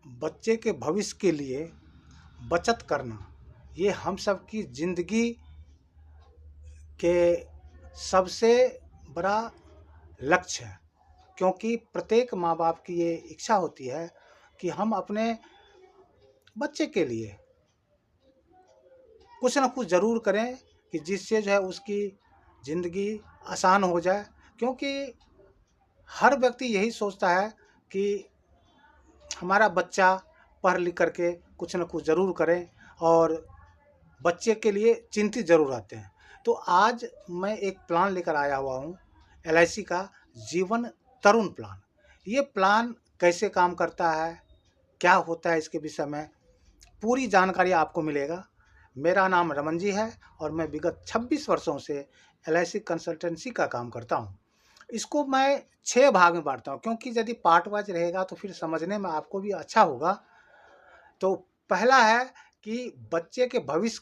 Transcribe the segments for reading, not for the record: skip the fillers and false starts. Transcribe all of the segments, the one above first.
बच्चे के भविष्य के लिए बचत करना ये हम सब की ज़िंदगी के सबसे बड़ा लक्ष्य है, क्योंकि प्रत्येक माँ बाप की ये इच्छा होती है कि हम अपने बच्चे के लिए कुछ ना कुछ ज़रूर करें कि जिससे जो है उसकी ज़िंदगी आसान हो जाए। क्योंकि हर व्यक्ति यही सोचता है कि हमारा बच्चा पढ़ लिख करके कुछ ना कुछ ज़रूर करें और बच्चे के लिए चिंतित ज़रूर रहते हैं। तो आज मैं एक प्लान लेकर आया हुआ हूँ एलआईसी का जीवन तरुण प्लान। ये प्लान कैसे काम करता है, क्या होता है, इसके विषय में पूरी जानकारी आपको मिलेगा। मेरा नाम रमन जी है और मैं विगत 26 वर्षों से एलआईसी कंसल्टेंसी का काम करता हूँ। इसको मैं 6 भाग में बांटता हूँ, क्योंकि यदि पार्ट वाइज रहेगा तो फिर समझने में आपको भी अच्छा होगा। तो पहला है कि बच्चे के भविष्य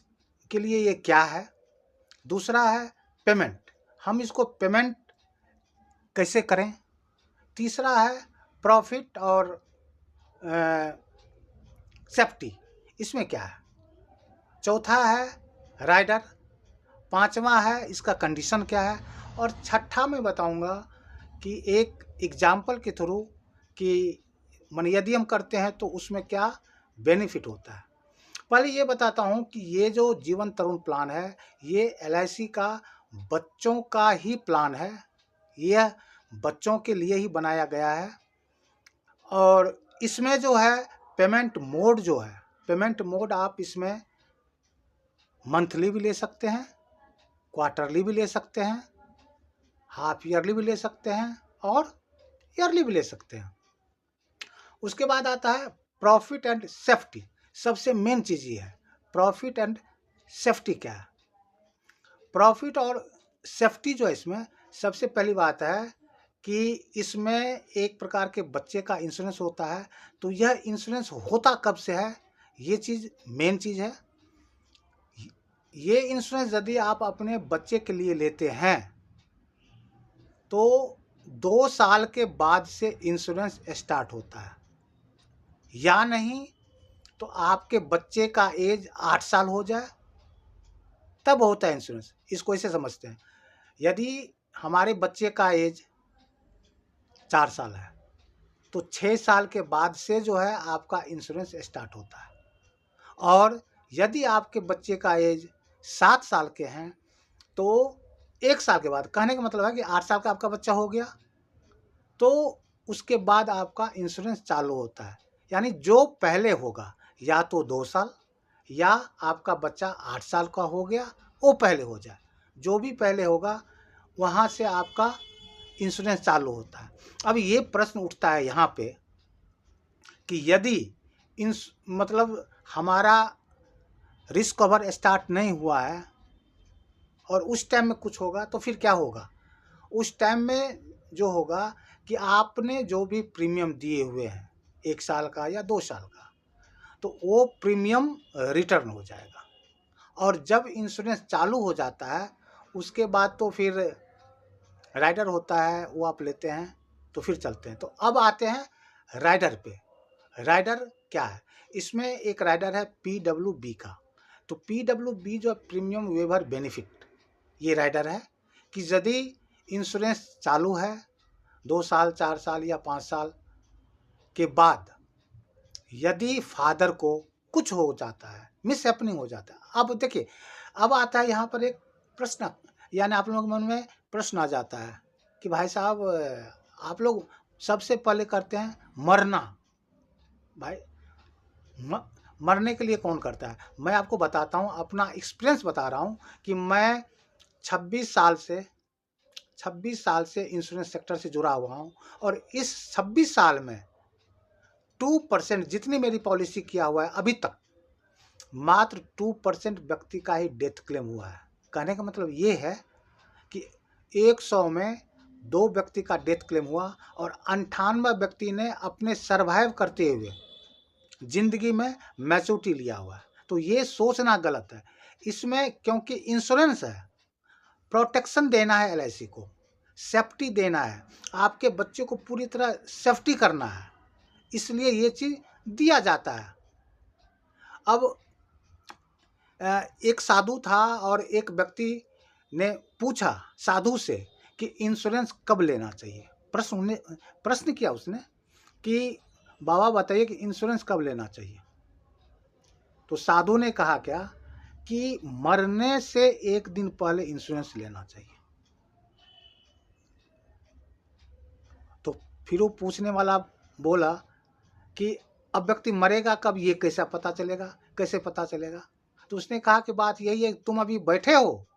के लिए ये क्या है। दूसरा है पेमेंट, हम इसको पेमेंट कैसे करें। तीसरा है प्रॉफिट और सेफ्टी, इसमें क्या है। चौथा है राइडर। पांचवा है इसका कंडीशन क्या है। और छठा मैं बताऊंगा कि एक एग्जाम्पल के थ्रू कि माने यदि हम करते हैं तो उसमें क्या बेनिफिट होता है। पहले ये बताता हूँ कि ये जो जीवन तरुण प्लान है ये एलआईसी का बच्चों का ही प्लान है। यह बच्चों के लिए ही बनाया गया है और इसमें जो है पेमेंट मोड जो है, पेमेंट मोड आप इसमें मंथली भी ले सकते हैं, क्वार्टरली भी ले सकते हैं, हाफ ईयरली भी ले सकते हैं और ईयरली भी ले सकते हैं। उसके बाद आता है प्रॉफिट एंड सेफ्टी। सबसे मेन चीज़ ये है प्रॉफिट एंड सेफ्टी क्या है। प्रॉफिट और सेफ्टी जो है इसमें सबसे पहली बात है कि इसमें एक प्रकार के बच्चे का इंश्योरेंस होता है। तो यह इंश्योरेंस होता कब से है, ये चीज़ मेन चीज़ है। ये इंश्योरेंस यदि आप अपने बच्चे के लिए लेते हैं तो 2 साल के बाद से इंश्योरेंस स्टार्ट होता है, या नहीं तो आपके बच्चे का एज 8 साल हो जाए तब होता है इंश्योरेंस। इसको ऐसे समझते हैं, यदि हमारे बच्चे का एज 4 साल है तो 6 साल के बाद से जो है आपका इंश्योरेंस स्टार्ट होता है। और यदि आपके बच्चे का एज 7 साल के हैं तो 1 साल के बाद, कहने का मतलब है कि 8 साल का आपका बच्चा हो गया तो उसके बाद आपका इंश्योरेंस चालू होता है। यानी जो पहले होगा या तो 2 साल या आपका बच्चा 8 साल का हो गया वो पहले हो जाए, जो भी पहले होगा वहाँ से आपका इंश्योरेंस चालू होता है। अब ये प्रश्न उठता है यहाँ पे कि यदि मतलब हमारा रिस्क कवर स्टार्ट नहीं हुआ है और उस टाइम में कुछ होगा तो फिर क्या होगा। उस टाइम में जो होगा कि आपने जो भी प्रीमियम दिए हुए हैं 1 साल का या 2 साल का, तो वो प्रीमियम रिटर्न हो जाएगा। और जब इंश्योरेंस चालू हो जाता है उसके बाद तो फिर राइडर होता है, वो आप लेते हैं तो फिर चलते हैं। तो अब आते हैं राइडर पे। राइडर क्या है, इसमें एक राइडर है PWB का। तो PWB जो प्रीमियम वेवर बेनिफिट, ये राइडर है कि यदि इंश्योरेंस चालू है 2 साल 4 साल या 5 साल के बाद यदि फादर को कुछ हो जाता है, मिस हैपनिंग हो जाता है। अब देखिए, अब आता है यहाँ पर एक प्रश्न, यानी आप लोगों के मन में प्रश्न आ जाता है कि भाई साहब आप लोग सबसे पहले करते हैं मरना। भाई मरने के लिए कौन करता है। मैं आपको बताता हूँ, अपना एक्सपीरियंस बता रहा हूँ कि मैं 26 साल से इंश्योरेंस सेक्टर से जुड़ा हुआ हूँ और इस 26 साल में 2% जितनी मेरी पॉलिसी किया हुआ है अभी तक मात्र 2% व्यक्ति का ही डेथ क्लेम हुआ है। कहने का मतलब ये है कि 100 में 2 व्यक्ति का डेथ क्लेम हुआ और 98 व्यक्ति ने अपने सर्वाइव करते हुए जिंदगी में मैच्योरिटी लिया हुआ है। तो ये सोचना गलत है इसमें, क्योंकि इंश्योरेंस है, प्रोटेक्शन देना है एलआईसी को, सेफ्टी देना है, आपके बच्चे को पूरी तरह सेफ्टी करना है। इसलिए ये चीज़ दिया जाता है। अब एक साधु था और एक व्यक्ति ने पूछा साधु से कि इंश्योरेंस कब लेना चाहिए। प्रश्न किया उसने कि बाबा बताइए कि इंश्योरेंस कब लेना चाहिए। तो साधु ने कहा क्या कि मरने से एक दिन पहले इंश्योरेंस लेना चाहिए। तो फिर वो पूछने वाला बोला कि अब व्यक्ति मरेगा कब, ये कैसा पता चलेगा, कैसे पता चलेगा। तो उसने कहा कि बात यही है, तुम अभी बैठे हो,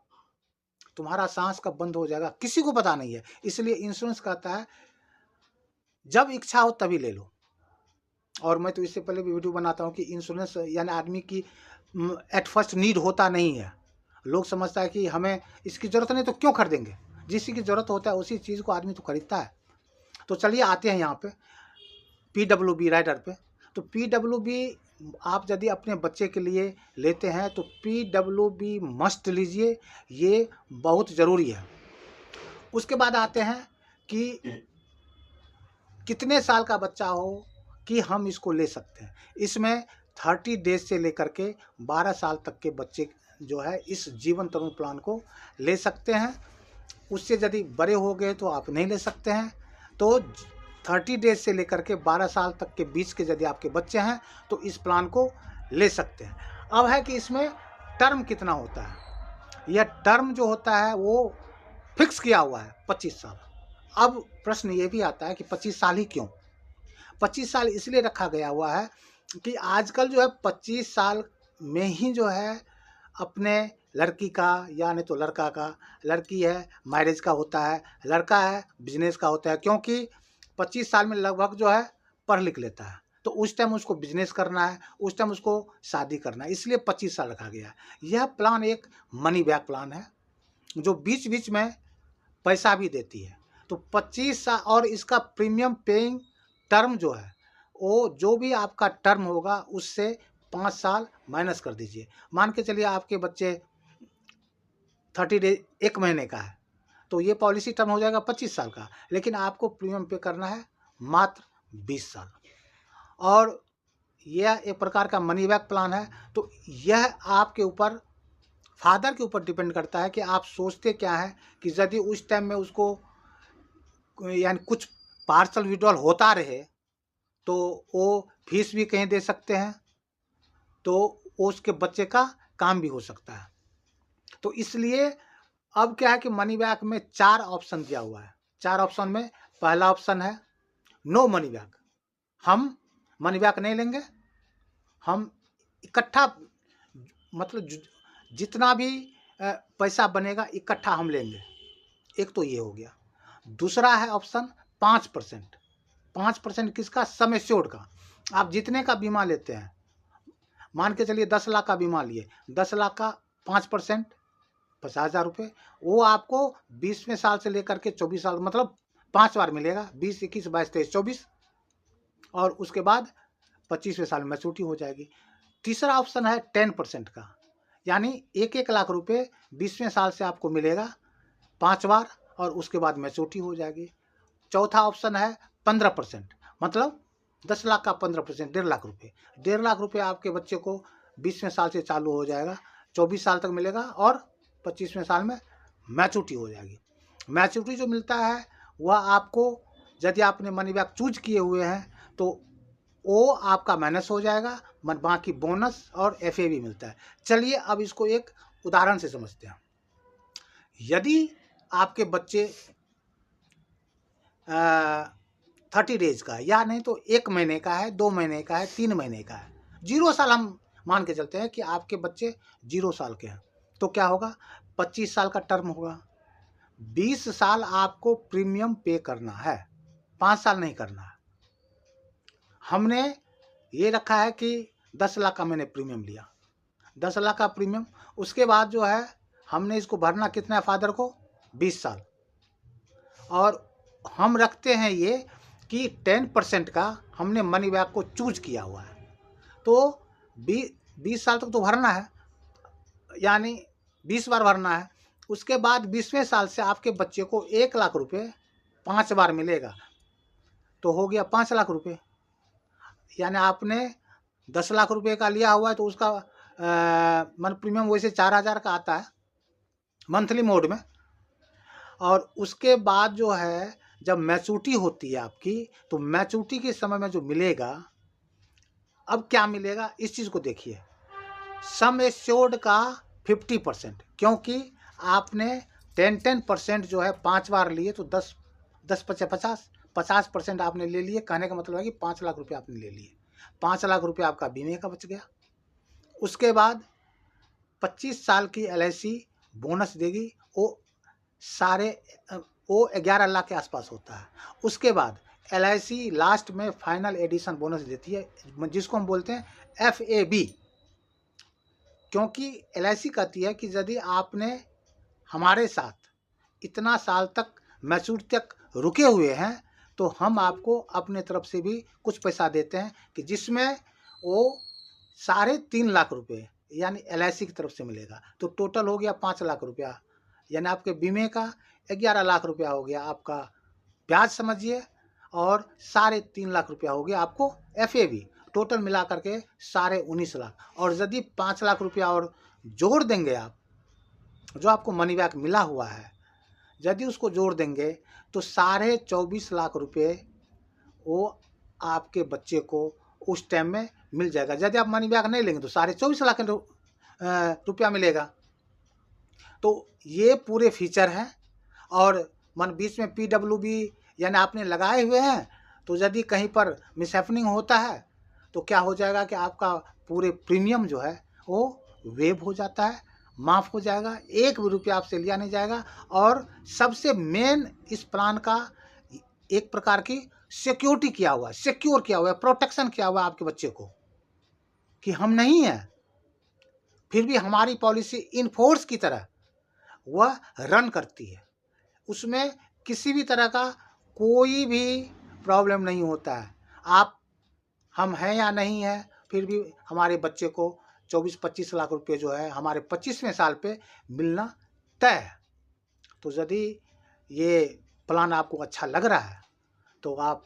तुम्हारा सांस कब बंद हो जाएगा किसी को पता नहीं है। इसलिए इंश्योरेंस कहता है जब इच्छा हो तभी ले लो। और मैं तो इससे पहले भी वीडियो बनाता हूँ कि इंश्योरेंस यानी आदमी की एट फर्स्ट नीड होता नहीं है। लोग समझता है कि हमें इसकी ज़रूरत नहीं तो क्यों खरीदेंगे। जिस चीज़ की ज़रूरत होता है उसी चीज़ को आदमी तो खरीदता है। तो चलिए आते हैं यहाँ पे PWB राइडर पे। तो PWB आप यदि अपने बच्चे के लिए लेते हैं तो PWB मस्ट लीजिए, ये बहुत ज़रूरी है। उसके बाद आते हैं कि कितने साल का बच्चा हो कि हम इसको ले सकते हैं। इसमें 30 डेज से लेकर के 12 साल तक के बच्चे जो है इस जीवन तरुण प्लान को ले सकते हैं। उससे यदि बड़े हो गए तो आप नहीं ले सकते हैं। तो 30 डेज से लेकर के 12 साल तक के बीच के यदि आपके बच्चे हैं तो इस प्लान को ले सकते हैं। अब है कि इसमें टर्म कितना होता है। यह टर्म जो होता है वो फिक्स किया हुआ है 25 साल। अब प्रश्न ये भी आता है कि 25 साल ही क्यों। 25 साल इसलिए रखा गया हुआ है कि आजकल जो है 25 साल में ही जो है अपने लड़की का या नहीं तो लड़का का, लड़की है मैरिज का होता है, लड़का है बिजनेस का होता है। क्योंकि 25 साल में लगभग जो है पढ़ लिख लेता है, तो उस टाइम उसको बिजनेस करना है, उस टाइम उसको शादी करना है, इसलिए 25 साल रखा गया है। यह प्लान एक मनी बैक प्लान है जो बीच बीच में पैसा भी देती है। तो 25 साल और इसका प्रीमियम पेइंग टर्म जो है वो जो भी आपका टर्म होगा उससे 5 साल माइनस कर दीजिए। मान के चलिए आपके बच्चे 30 डेज 1 महीने का है तो ये पॉलिसी टर्म हो जाएगा 25 साल का, लेकिन आपको प्रीमियम पे करना है मात्र 20 साल। और यह एक प्रकार का मनी बैक प्लान है। तो यह आपके ऊपर, फादर के ऊपर डिपेंड करता है कि आप सोचते क्या है कि यदि उस टाइम में उसको यानी कुछ पार्सल विड्रॉल होता रहे तो वो फीस भी कहीं दे सकते हैं, तो उसके बच्चे का काम भी हो सकता है। तो इसलिए अब क्या है कि मनी बैक में 4 ऑप्शन दिया हुआ है। 4 ऑप्शन में पहला ऑप्शन है नो मनी बैक। हम मनी बैक नहीं लेंगे, हम इकट्ठा मतलब जितना भी पैसा बनेगा इकट्ठा हम लेंगे। एक तो ये हो गया। दूसरा है ऑप्शन 5%। 5% किसका? सम एश्योर्ड का। आप जितने का बीमा लेते हैं, मान के चलिए 10 लाख का बीमा लिए, 10 लाख का 5% 50,000 रुपये, वो आपको 20वें साल से लेकर के 24 साल मतलब 5 बार मिलेगा, 20, 21, 22, 23, 24, और उसके बाद 25वें साल में मैच्योरिटी हो जाएगी। तीसरा ऑप्शन है 10% का, यानी 1-1 लाख रुपये 20वें साल से आपको मिलेगा 5 बार और उसके बाद मैच्योरिटी हो जाएगी। चौथा ऑप्शन है 15%, मतलब 10 लाख का 15%, 1.5 लाख रुपये। 1.5 लाख रुपये आपके बच्चे को 20वें साल से चालू हो जाएगा, 24 साल तक मिलेगा और 25वें साल में मैच्योरिटी हो जाएगी। मैच्योरिटी जो मिलता है वह आपको, यदि आपने मनी बैक चूज किए हुए हैं तो वो आपका माइनस हो जाएगा, बाकी बोनस और FA भी मिलता है। चलिए अब इसको एक उदाहरण से समझते हैं। यदि आपके बच्चे 30 डेज का या नहीं तो 1 महीने का है, 2 महीने का है, 3 महीने का है, 0 साल हम मान के चलते हैं कि आपके बच्चे 0 साल के हैं, तो क्या होगा? 25 साल का टर्म होगा। 20 साल आपको प्रीमियम पे करना है, 5 साल नहीं करना है। हमने ये रखा है कि 10 लाख का मैंने प्रीमियम लिया, 10 लाख का प्रीमियम, उसके बाद जो है हमने इसको भरना कितना है फादर को? 20 साल। और हम रखते हैं ये कि 10% का हमने मनी बैक को चूज किया हुआ है, तो 20 साल तक तो भरना है, यानी 20 बार भरना है। उसके बाद 20वें साल से आपके बच्चे को 1 लाख रुपये 5 बार मिलेगा, तो हो गया 5 लाख रुपये। यानी आपने 10 लाख रुपए का लिया हुआ है तो उसका मन प्रीमियम वैसे 4,000 का आता है मंथली मोड में। और उसके बाद जो है जब मैच्योरिटी होती है आपकी, तो मैच्योरिटी के समय में जो मिलेगा, अब क्या मिलेगा इस चीज़ को देखिए। सम एश्योर्ड का 50%, क्योंकि आपने 10% जो है 5 बार लिए तो 50% आपने ले लिए। कहने का मतलब है कि 5 लाख रुपये आपने ले लिए, 5 लाख रुपये आपका बीमे का बच गया। उसके बाद 25 साल की LIC बोनस देगी, वो 11 लाख के आसपास होता है। उसके बाद LIC लास्ट में फाइनल एडिशन बोनस देती है, जिसको हम बोलते हैं FAB, क्योंकि LIC कहती है कि यदि आपने हमारे साथ इतना साल तक मैच्योरिटी तक रुके हुए हैं तो हम आपको अपने तरफ से भी कुछ पैसा देते हैं, कि जिसमें वो 3.5 लाख रुपये यानी LIC की तरफ से मिलेगा। तो टोटल हो गया 5 लाख रुपया, यानी आपके बीमे का 11 लाख रुपया हो गया आपका ब्याज समझिए, और 3.5 लाख रुपया हो गया आपको FAB। टोटल मिला करके 19.5 लाख। और यदि 5 लाख रुपया और जोड़ देंगे आप, जो आपको मनी बैक मिला हुआ है, यदि उसको जोड़ देंगे तो 24.5 लाख रुपये वो आपके बच्चे को उस टाइम में मिल जाएगा। यदि आप मनी बैक नहीं लेंगे तो 24.5 लाख रुपया मिलेगा। तो ये पूरे फीचर हैं। और बीच में PWB यानी आपने लगाए हुए हैं, तो यदि कहीं पर मिसहैपनिंग होता है तो क्या हो जाएगा कि आपका पूरे प्रीमियम जो है वो वेव हो जाता है, माफ़ हो जाएगा, 1 भी रुपया आपसे लिया नहीं जाएगा। और सबसे मेन इस प्लान का एक प्रकार की सिक्योरिटी किया हुआ है, सिक्योर किया हुआ है, प्रोटेक्शन किया हुआ है आपके बच्चे को, कि हम नहीं हैं फिर भी हमारी पॉलिसी इनफोर्स की तरह वह रन करती है। उसमें किसी भी तरह का कोई भी प्रॉब्लम नहीं होता है। आप हम हैं या नहीं हैं, फिर भी हमारे बच्चे को 24-25 लाख रुपए जो है हमारे 25वें साल पे मिलना तय है। तो यदि ये प्लान आपको अच्छा लग रहा है तो आप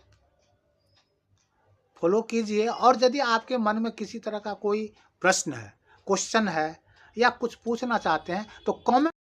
फॉलो कीजिए। और यदि आपके मन में किसी तरह का कोई प्रश्न है, क्वेश्चन है, या कुछ पूछना चाहते हैं तो कमेंट